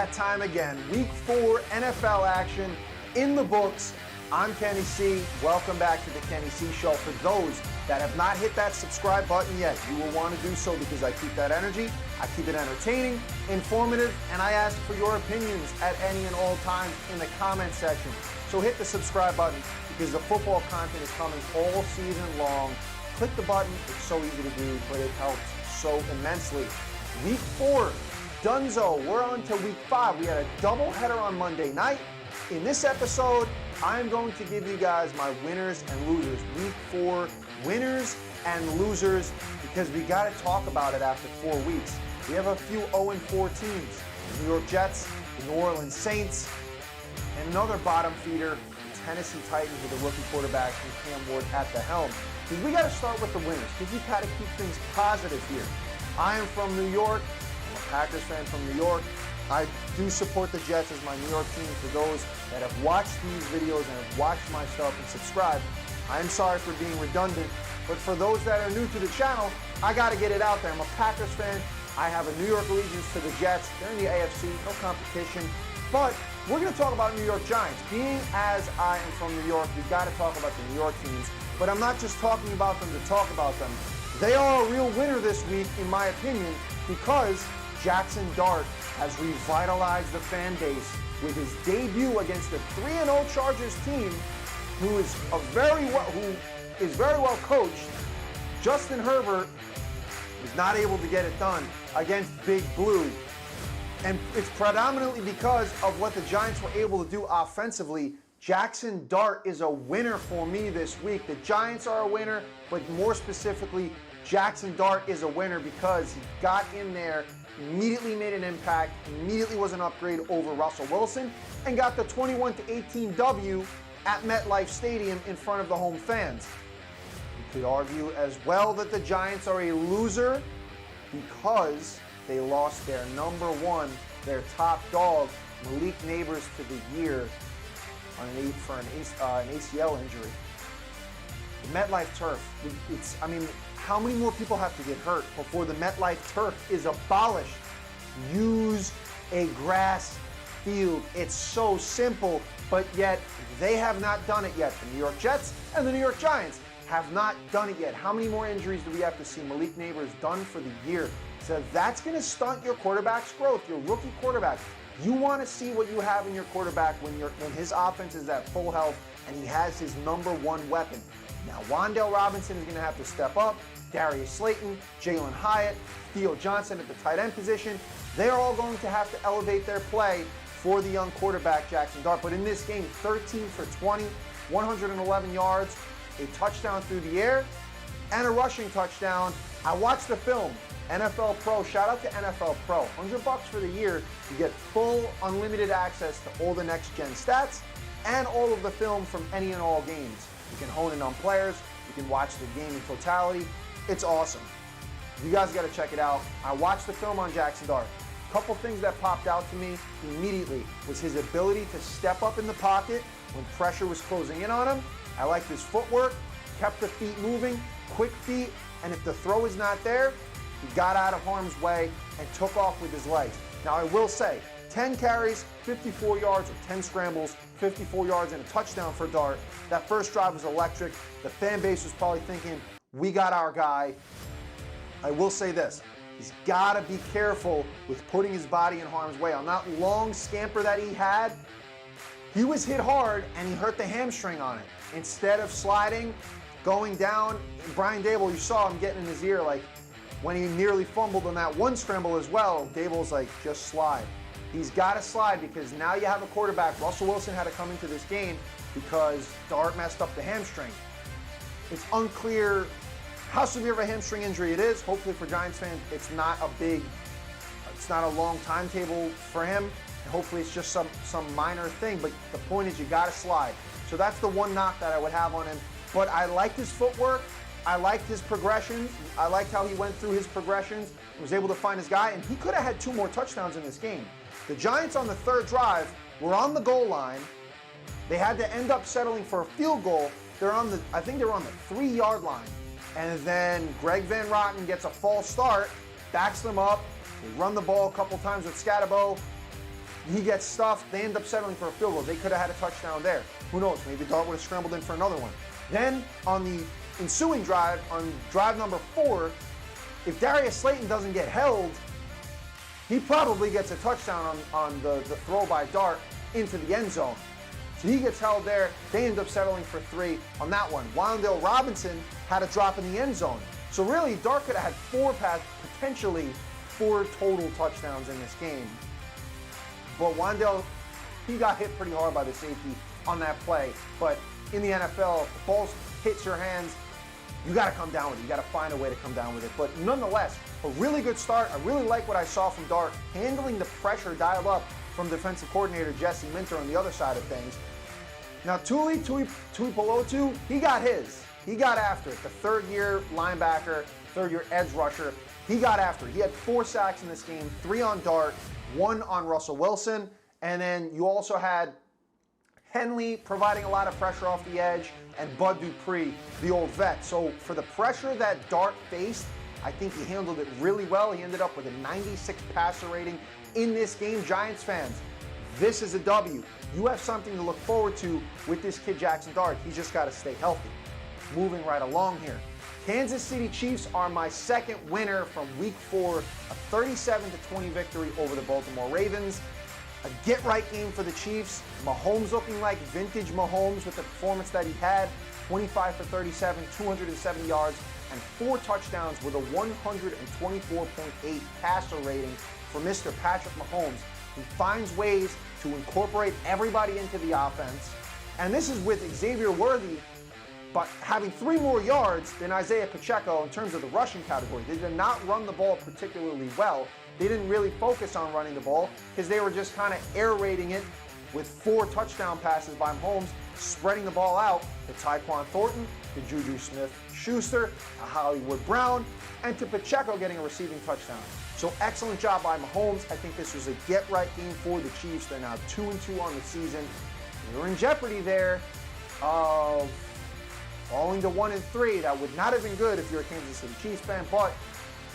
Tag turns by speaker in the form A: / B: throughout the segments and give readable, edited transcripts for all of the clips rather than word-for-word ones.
A: that time again. Week 4 NFL action in the books. I'm Kenny C. Welcome back to the Kenny C Show. For those that have not hit that subscribe button yet, you will want to do so because I keep that energy, I keep it entertaining, informative, and I ask for your opinions at any and all times in the comment section. So hit the subscribe button because the football content is coming all season long. Click the button. It's so easy to do, but it helps so immensely. Week 4, Dunzo. We're on to week 5. We had a doubleheader on Monday night. In this episode, I'm going to give you guys my winners and losers. Week 4 winners and losers, because we got to talk about it after 4 weeks. We have a few 0-4 teams. The New York Jets, the New Orleans Saints, and another bottom feeder, the Tennessee Titans with a rookie quarterback and Cam Ward at the helm. Because we got to start with the winners, because we've got to keep things positive here. I am from New York. I'm a Packers fan from New York. I do support the Jets as my New York team. For those that have watched these videos and have watched my stuff and subscribed, I'm sorry for being redundant, but for those that are new to the channel, I got to get it out there. I'm a Packers fan. I have a New York allegiance to the Jets. They're in the AFC, no competition. But we're going to talk about New York Giants. Being as I am from New York, we've got to talk about the New York teams. But I'm not just talking about them to talk about them. They are a real winner this week, in my opinion, because Jackson Dart has revitalized the fan base with his debut against the 3-0 Chargers team, who is very well coached. Justin Herbert was not able to get it done against Big Blue. And it's predominantly because of what the Giants were able to do offensively. Jackson Dart is a winner for me this week. The Giants are a winner, but more specifically, Jackson Dart is a winner because he got in there, immediately made an impact, immediately was an upgrade over Russell Wilson, and got the 21-18 W at MetLife Stadium in front of the home fans. You could argue as well that the Giants are a loser because they lost their number one, their top dog, Malik Neighbors, to the year for an ACL injury. The MetLife turf, how many more people have to get hurt before the MetLife turf is abolished? Use a grass field. It's so simple, but yet they have not done it yet. The New York Jets and the New York Giants have not done it yet. How many more injuries do we have to see Malik Neighbors done for the year? So that's going to stunt your quarterback's growth, your rookie quarterback. You want to see what you have in your quarterback when his offense is at full health and he has his number one weapon. Now, Wan'Dale Robinson is going to have to step up. Darius Slayton, Jalen Hyatt, Theo Johnson at the tight end position. They're all going to have to elevate their play for the young quarterback, Jackson Dart. But in this game, 13 for 20, 111 yards, a touchdown through the air, and a rushing touchdown. I watched the film. NFL Pro, shout out to NFL Pro. $100 for the year. You get full unlimited access to all the next gen stats and all of the film from any and all games. You can hone in on players. You can watch the game in totality. It's awesome. You guys got to check it out. I watched the film on Jackson Dart. A couple things that popped out to me immediately was his ability to step up in the pocket when pressure was closing in on him. I liked his footwork, kept the feet moving, quick feet, and if the throw is not there, he got out of harm's way and took off with his legs. Now, I will say, 10 carries, 54 yards, or 10 scrambles, 54 yards, and a touchdown for Dart. That first drive was electric. The fan base was probably thinking, we got our guy. I will say this, he's got to be careful with putting his body in harm's way. On that long scamper that he had, he was hit hard and he hurt the hamstring on it. Instead of sliding, going down, Brian Dable, you saw him getting in his ear, like when he nearly fumbled on that one scramble as well, Dable's like, just slide. He's got to slide because now you have a quarterback. Russell Wilson had to come into this game because Dart messed up the hamstring. It's unclear how severe of a hamstring injury it is. Hopefully for Giants fans, it's not a long timetable for him. And hopefully it's just some minor thing, but the point is you got to slide. So that's the one knock that I would have on him. But I liked his footwork. I liked his progressions. I liked how he went through his progressions, was able to find his guy, and he could have had 2 more touchdowns in this game. The Giants on the third drive were on the goal line. They had to end up settling for a field goal. I think they were on the 3-yard line. And then Greg Van Roten gets a false start, backs them up. They run the ball a couple times with Scatterbo. he gets stuffed. They end up settling for a field goal. They could have had a touchdown there. Who knows? Maybe Dart would have scrambled in for another one. Then on the ensuing drive, on drive number 4, if Darius Slayton doesn't get held, he probably gets a touchdown on the throw by Dart into the end zone. So he gets held there. They end up settling for 3 on that one. Wan'Dale Robinson had a drop in the end zone. So really, Dart could have had potentially 4 total touchdowns in this game. But Wan'Dale, he got hit pretty hard by the safety on that play. But in the NFL, if the ball hits your hands, you got to come down with it. You got to find a way to come down with it. But nonetheless, a really good start. I really like what I saw from Dart, handling the pressure dialed up from defensive coordinator Jesse Minter on the other side of things. Now, Tuipulotu, he got his. He got after it. The third-year linebacker, third-year edge rusher, he got after it. He had 4 sacks in this game, 3 on Dart, 1 on Russell Wilson, and then you also had Henley providing a lot of pressure off the edge, and Bud Dupree, the old vet. So for the pressure that Dart faced, I think he handled it really well. He ended up with a 96 passer rating in this game. Giants fans, this is a W. You have something to look forward to with this kid Jackson Dart. He's just got to stay healthy. Moving right along here. Kansas City Chiefs are my second winner from week 4, a 37-20 victory over the Baltimore Ravens. A get-right game for the Chiefs. Mahomes looking like vintage Mahomes with the performance that he had. 25 for 37, 270 yards, and 4 touchdowns with a 124.8 passer rating for Mr. Patrick Mahomes. He finds ways to incorporate everybody into the offense. And this is with Xavier Worthy, but having 3 more yards than Isaiah Pacheco in terms of the rushing category. They did not run the ball particularly well. They didn't really focus on running the ball because they were just kind of air raiding it with 4 touchdown passes by Mahomes, spreading the ball out to Tyquan Thornton, to Juju Smith-Schuster, to Hollywood Brown, and to Pacheco getting a receiving touchdown. So excellent job by Mahomes. I think this was a get-right game for the Chiefs. They're now 2-2 on the season. You're in jeopardy there of falling to 1-3. That would not have been good if you're a Kansas City Chiefs fan, but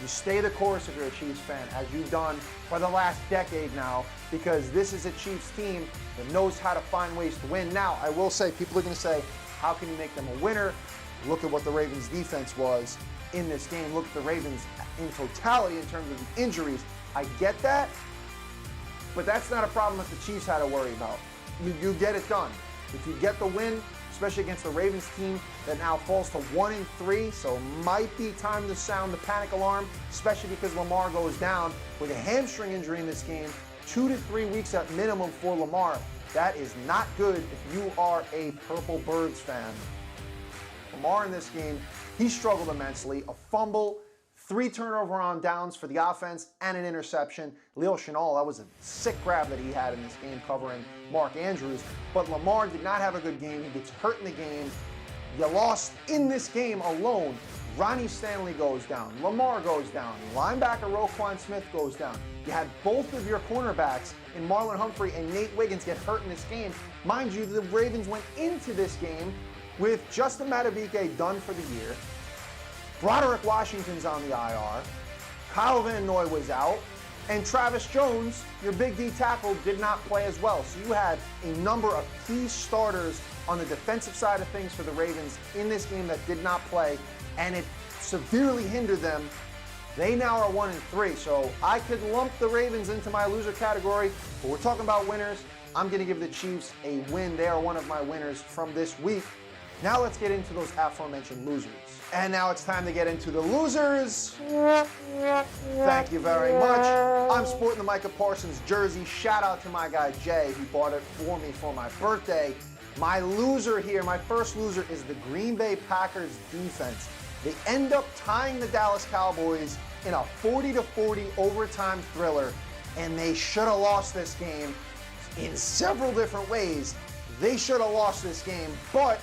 A: you stay the course if you're a Chiefs fan, as you've done for the last decade now, because this is a Chiefs team that knows how to find ways to win. Now, I will say, people are going to say, how can you make them a winner? Look at what the Ravens' defense was in this game. Look at the Ravens in totality in terms of the injuries. I get that, but that's not a problem that the Chiefs had to worry about. You get it done. If you get the win, especially against the Ravens team that now falls to 1-3, so it might be time to sound the panic alarm, especially because Lamar goes down with a hamstring injury in this game. 2 to 3 weeks at minimum for Lamar. That is not good if you are a Purple Birds fan. Lamar in this game, he struggled immensely. A fumble, 3 turnover on downs for the offense, and an interception. Leo Chenal, that was a sick grab that he had in this game covering Mark Andrews. But Lamar did not have a good game. He gets hurt in the game. You lost in this game alone. Ronnie Stanley goes down. Lamar goes down. Linebacker Roquan Smith goes down. You had both of your cornerbacks in Marlon Humphrey and Nate Wiggins get hurt in this game. Mind you, the Ravens went into this game with Justin Madubuike done for the year. Broderick Washington's on the IR. Kyle Van Noy was out. And Travis Jones, your big D tackle, did not play as well. So you had a number of key starters on the defensive side of things for the Ravens in this game that did not play, and it severely hindered them. They now are 1-3, so I could lump the Ravens into my loser category, but we're talking about winners. I'm going to give the Chiefs a win. They are one of my winners from this week. Now let's get into those aforementioned losers. And now it's time to get into the losers. Thank you very much. I'm sporting the Micah Parsons jersey. Shout out to my guy Jay, who bought it for me for my birthday. My loser here, my first loser, is the Green Bay Packers defense. They end up tying the Dallas Cowboys in a 40-40 overtime thriller, and they should have lost this game in several different ways. They should have lost this game, but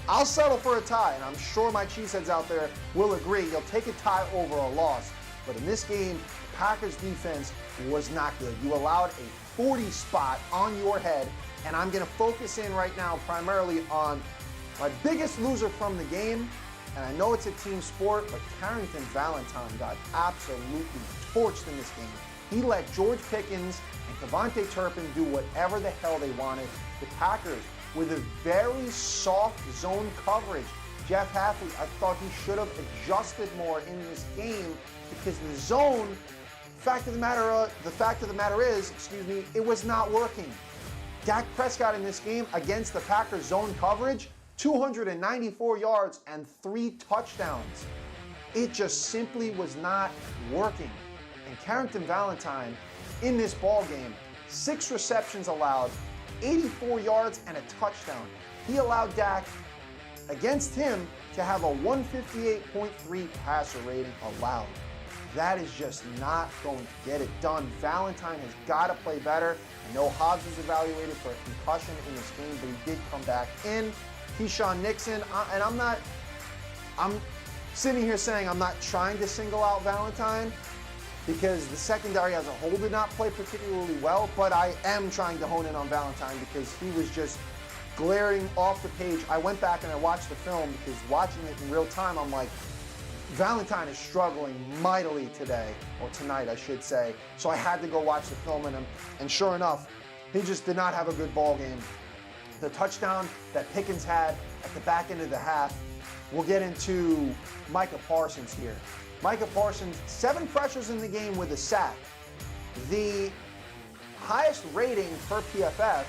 A: I'll settle for a tie, and I'm sure my Cheeseheads out there will agree. You'll take a tie over a loss. But in this game, the Packers defense was not good. You allowed a 40 spot on your head, and I'm going to focus in right now primarily on my biggest loser from the game. And I know it's a team sport, but Carrington Valentine got absolutely torched in this game. He let George Pickens and Devontae Turpin do whatever the hell they wanted. The Packers, with a very soft zone coverage. Jeff Hafley, I thought he should have adjusted more in this game because the zone, the fact of the matter is, it was not working. Dak Prescott in this game against the Packers zone coverage, 294 yards and 3 touchdowns. It just simply was not working. And Carrington Valentine in this ball game, 6 receptions allowed, 84 yards and a touchdown. He allowed Dak, against him, to have a 158.3 passer rating allowed. That is just not going to get it done. Valentine has got to play better. I know Hobbs was evaluated for a concussion in this game, but he did come back in. Keyshawn Nixon, and I'm sitting here saying I'm not trying to single out Valentine because the secondary as a whole did not play particularly well, but I am trying to hone in on Valentine because he was just glaring off the page. I went back and I watched the film because watching it in real time, I'm like, Valentine is struggling mightily today, or tonight, I should say. So I had to go watch the film in him, and sure enough, he just did not have a good ball game. The touchdown that Pickens had at the back end of the half, we'll get into Micah Parsons here. Micah Parsons, 7 pressures in the game with a sack. The highest rating per PFF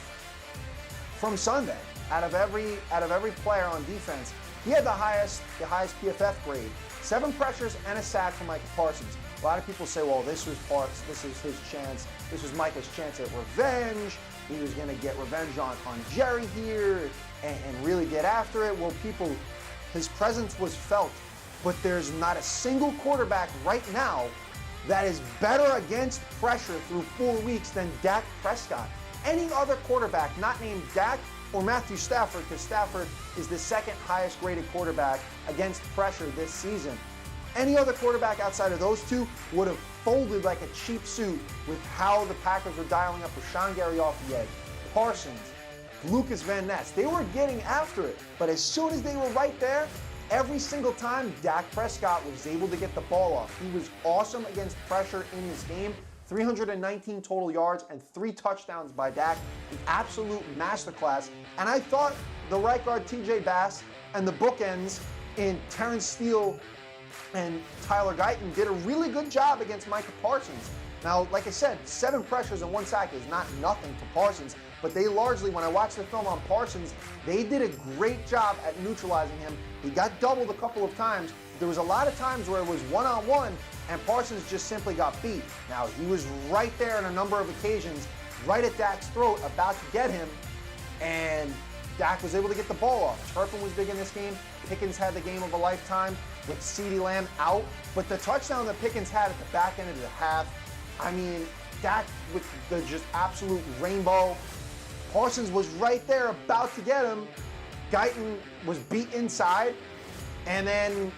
A: from Sunday out of every player on defense. He had the highest PFF grade. 7 pressures and a sack from Micah Parsons. A lot of people say, well, this was his chance. This was Micah's chance at revenge. He was going to get revenge on Jerry here and really get after it. Well, his presence was felt, but there's not a single quarterback right now that is better against pressure through 4 weeks than Dak Prescott. Any other quarterback not named Dak or Matthew Stafford, because Stafford is the 2nd highest graded quarterback against pressure this season. Any other quarterback outside of those two would have folded like a cheap suit with how the Packers were dialing up Rashawn Gary off the edge. Parsons, Lucas Van Ness, they were getting after it, but as soon as they were right there, every single time Dak Prescott was able to get the ball off. He was awesome against pressure in this game. 319 total yards and 3 touchdowns by Dak. An absolute masterclass. And I thought the right guard TJ Bass and the bookends in Terrence Steele and Tyler Guyton did a really good job against Micah Parsons. Now, like I said, 7 pressures and 1 sack is not nothing to Parsons, but they largely, when I watched the film on Parsons, they did a great job at neutralizing him. He got doubled a couple of times. There was a lot of times where it was one-on-one, and Parsons just simply got beat. Now, he was right there on a number of occasions, right at Dak's throat, about to get him, and Dak was able to get the ball off. Turpin was big in this game. Pickens had the game of a lifetime with CeeDee Lamb out, but the touchdown that Pickens had at the back end of the half, I mean, Dak with the just absolute rainbow. Parsons was right there about to get him. Guyton was beat inside, and then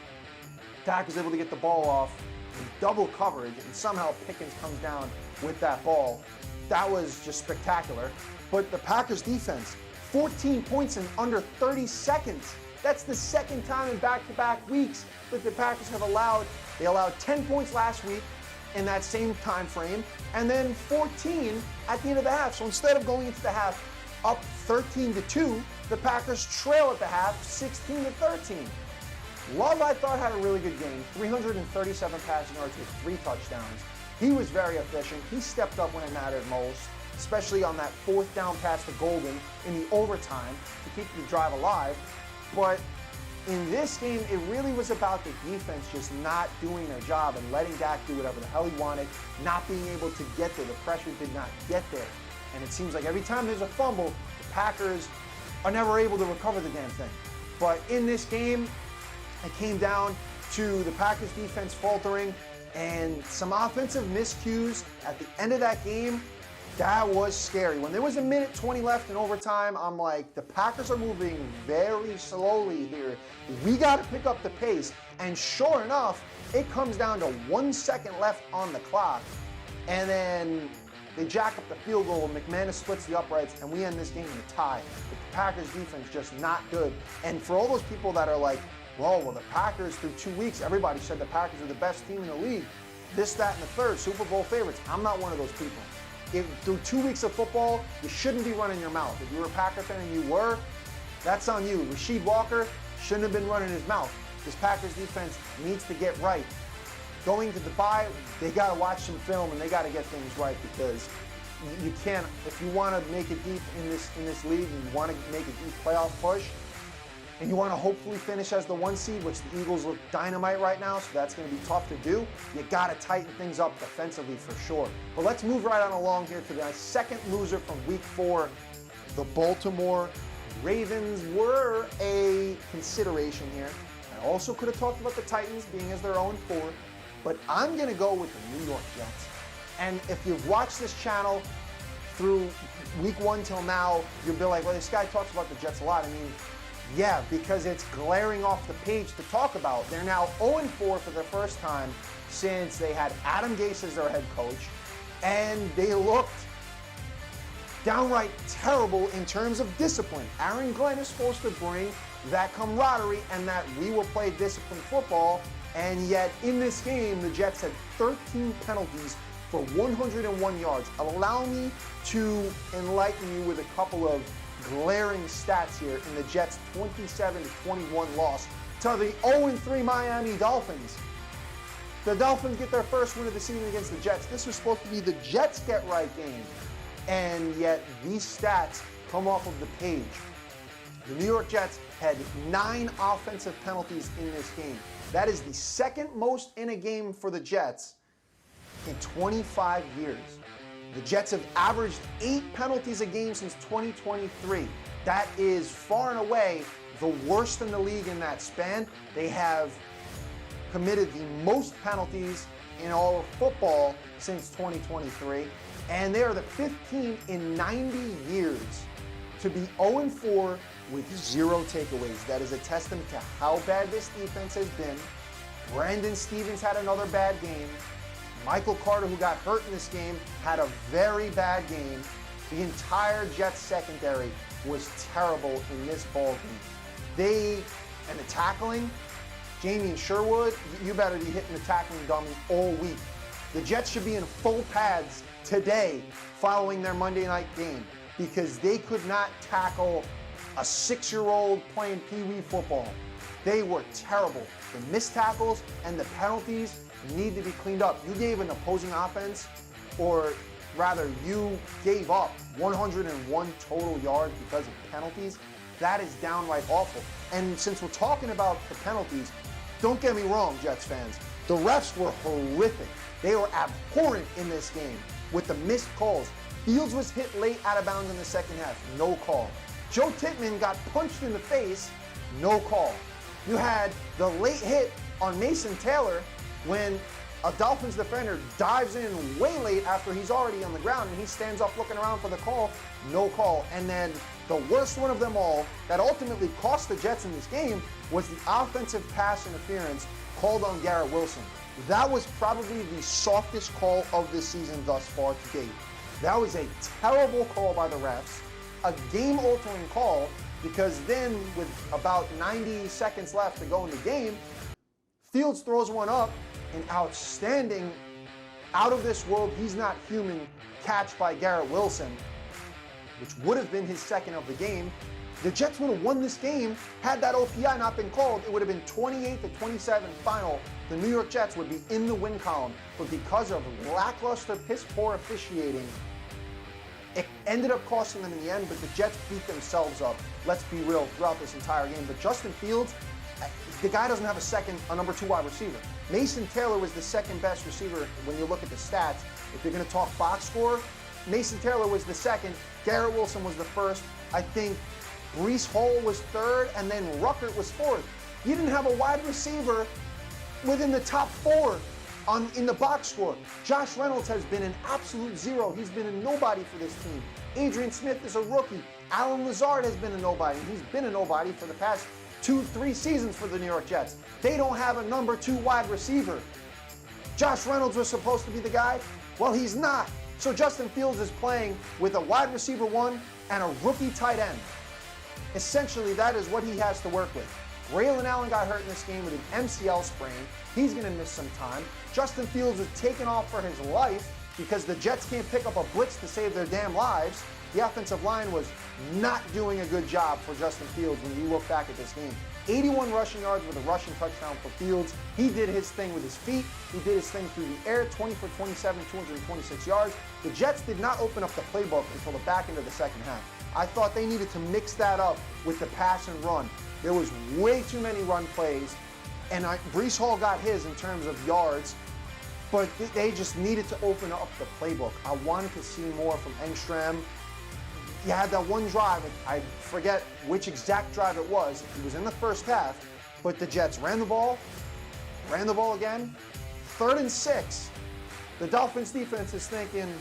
A: Dak was able to get the ball off in double coverage, and somehow Pickens comes down with that ball. That was just spectacular. But the Packers defense, 14 points in under 30 seconds. That's the 2nd time in back-to-back weeks that the Packers have allowed. They allowed 10 points last week in that same time frame, and then 14 at the end of the half. So instead of going into the half up 13-2, the Packers trail at the half 16-13. Love, I thought, had a really good game. 337 passing yards with 3 touchdowns. He was very efficient. He stepped up when it mattered most, especially on that 4th down pass to Golden in the overtime to keep the drive alive. But in this game, it really was about the defense just not doing their job and letting Dak do whatever the hell he wanted, not being able to get there. The pressure did not get there. And it seems like every time there's a fumble, the Packers are never able to recover the damn thing. But in this game, it came down to the Packers defense faltering and some offensive miscues at the end of that game. That was scary. When there was 1:20 left in overtime, I'm like, the Packers are moving very slowly here. We got to pick up the pace. And sure enough, it comes down to 1 second left on the clock. And then they jack up the field goal. McManus splits the uprights, and we end this game in a tie. But the Packers defense just not good. And for all those people that are like, well, the Packers through 2 weeks, everybody said the Packers are the best team in the league. this, that, and the third, Super Bowl favorites. I'm not one of those people. Through 2 weeks of football, you shouldn't be running your mouth. If you were a Packer fan and you were, that's on you. Rasheed Walker shouldn't have been running his mouth. This Packers defense needs to get right. Going to the bye, they got to watch some film and they got to get things right, because you can't, if you want to make it deep in this league and you want to make a deep playoff push, and you want to hopefully finish as the 1 seed, which the Eagles look dynamite right now, so that's going to be tough to do. You got to tighten things up defensively for sure. But let's move right on along here to the second loser from Week 4. The Baltimore Ravens were a consideration here. I also could have talked about the Titans being as their 0-4, but I'm going to go with the New York Jets. And if you've watched this channel through Week 1 till now, you'll be like, well, this guy talks about the Jets a lot. I mean, yeah, because it's glaring off the page to talk about. They're now 0-4 for the first time since they had Adam Gase as their head coach, and they looked downright terrible in terms of discipline. Aaron Glenn is supposed to bring that camaraderie and that we will play disciplined football, and yet in this game, the Jets had 13 penalties for 101 yards. Allow me to enlighten you with a couple of glaring stats here in the Jets' 27-21 loss to the 0-3 Miami Dolphins. The Dolphins get their first win of the season against the Jets. This was supposed to be the Jets' get-right game, and yet these stats come off of the page. The New York Jets had 9 offensive penalties in this game. That is the second most in a game for the Jets in 25 years. The Jets have averaged 8 penalties a game since 2023. That is far and away the worst in the league in that span. They have committed the most penalties in all of football since 2023, and they are the 5th team in 90 years to be 0-4 with 0 takeaways. That is a testament to how bad this defense has been. Brandon Stevens had another bad game. Michael Carter, who got hurt in this game, had a very bad game. The entire Jets secondary was terrible in this ball game. And the tackling, Jamie Sherwood, you better be hitting the tackling dummy all week. The Jets should be in full pads today following their Monday night game, because they could not tackle a 6-year-old playing pee-wee football. They were terrible. The missed tackles and the penalties need to be cleaned up. You gave an opposing offense, or rather you gave up 101 total yards because of penalties. That is downright awful. And since we're talking about the penalties, don't get me wrong, Jets fans, the refs were horrific. They were abhorrent in this game with the missed calls. Fields was hit late out of bounds in the second half, no call. Joe Tittman got punched in the face, no call. You had the late hit on Mason Taylor when a Dolphins defender dives in way late after he's already on the ground and he stands up looking around for the call, no call. And then the worst one of them all that ultimately cost the Jets in this game was the offensive pass interference called on Garrett Wilson. That was probably the softest call of this season thus far to date. That was a terrible call by the refs, a game-altering call, because then with about 90 seconds left to go in the game, Fields throws one up, an outstanding, out of this world, he's not human catch by Garrett Wilson, which would have been his second of the game. The Jets would have won this game had that OPI not been called. It would have been 28-27 final. The New York Jets would be in the win column, but because of lackluster, piss-poor officiating, it ended up costing them in the end, but the Jets beat themselves up, let's be real, throughout this entire game. But Justin Fields, the guy doesn't have a number 2 wide receiver. Mason Taylor was the second best receiver when you look at the stats. If you're going to talk box score, Mason Taylor was the second, Garrett Wilson was the first. I think Breece Hall was third, and then Ruckert was fourth. You didn't have a wide receiver within the top 4 in the box score. Josh Reynolds has been an absolute zero. He's been a nobody for this team. Adrian Smith is a rookie. Alan Lazard has been a nobody. He's been a nobody for the past 2-3 seasons for the New York Jets. They don't have a number 2 wide receiver. Josh Reynolds was supposed to be the guy. Well, he's not. So Justin Fields is playing with a wide receiver 1 and a rookie tight end. Essentially, that is what he has to work with. Braylon Allen got hurt in this game with an MCL sprain. He's going to miss some time. Justin Fields was taken off for his life because the Jets can't pick up a blitz to save their damn lives. The offensive line was not doing a good job for Justin Fields when you look back at this game. 81 rushing yards with a rushing touchdown for Fields. He did his thing with his feet. He did his thing through the air, 20 for 27, 226 yards. The Jets did not open up the playbook until the back end of the second half. I thought they needed to mix that up with the pass and run. There was way too many run plays, and Breece Hall got his in terms of yards, but they just needed to open up the playbook. I wanted to see more from Engstrom. You had that one drive, I forget which exact drive it was. It was in the first half, but the Jets ran the ball again. 3rd and 6. The Dolphins defense is thinking,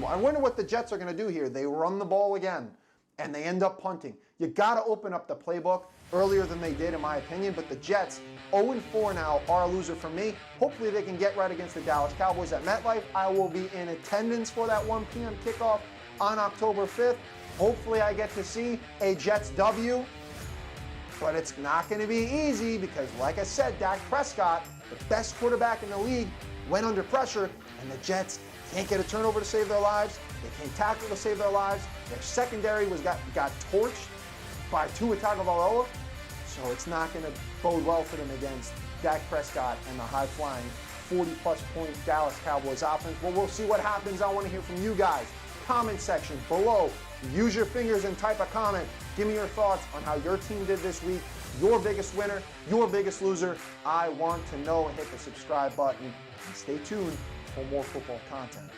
A: I wonder what the Jets are going to do here. They run the ball again, and they end up punting. You got to open up the playbook earlier than they did, in my opinion, but the Jets, 0-4 now, are a loser for me. Hopefully they can get right against the Dallas Cowboys at MetLife. I will be in attendance for that 1 p.m. kickoff on October 5th. Hopefully I get to see a Jets W, but it's not going to be easy because, like I said, Dak Prescott, the best quarterback in the league, went under pressure, and the Jets can't get a turnover to save their lives. They can't tackle to save their lives. Their secondary got torched by Tua Tagovailoa, so it's not going to bode well for them against Dak Prescott and the high-flying 40-plus point Dallas Cowboys offense. But we'll see what happens. I want to hear from you guys. Comment section below. Use your fingers and type a comment. Give me your thoughts on how your team did this week, your biggest winner, your biggest loser. I want to know. Hit the subscribe button and stay tuned for more football content.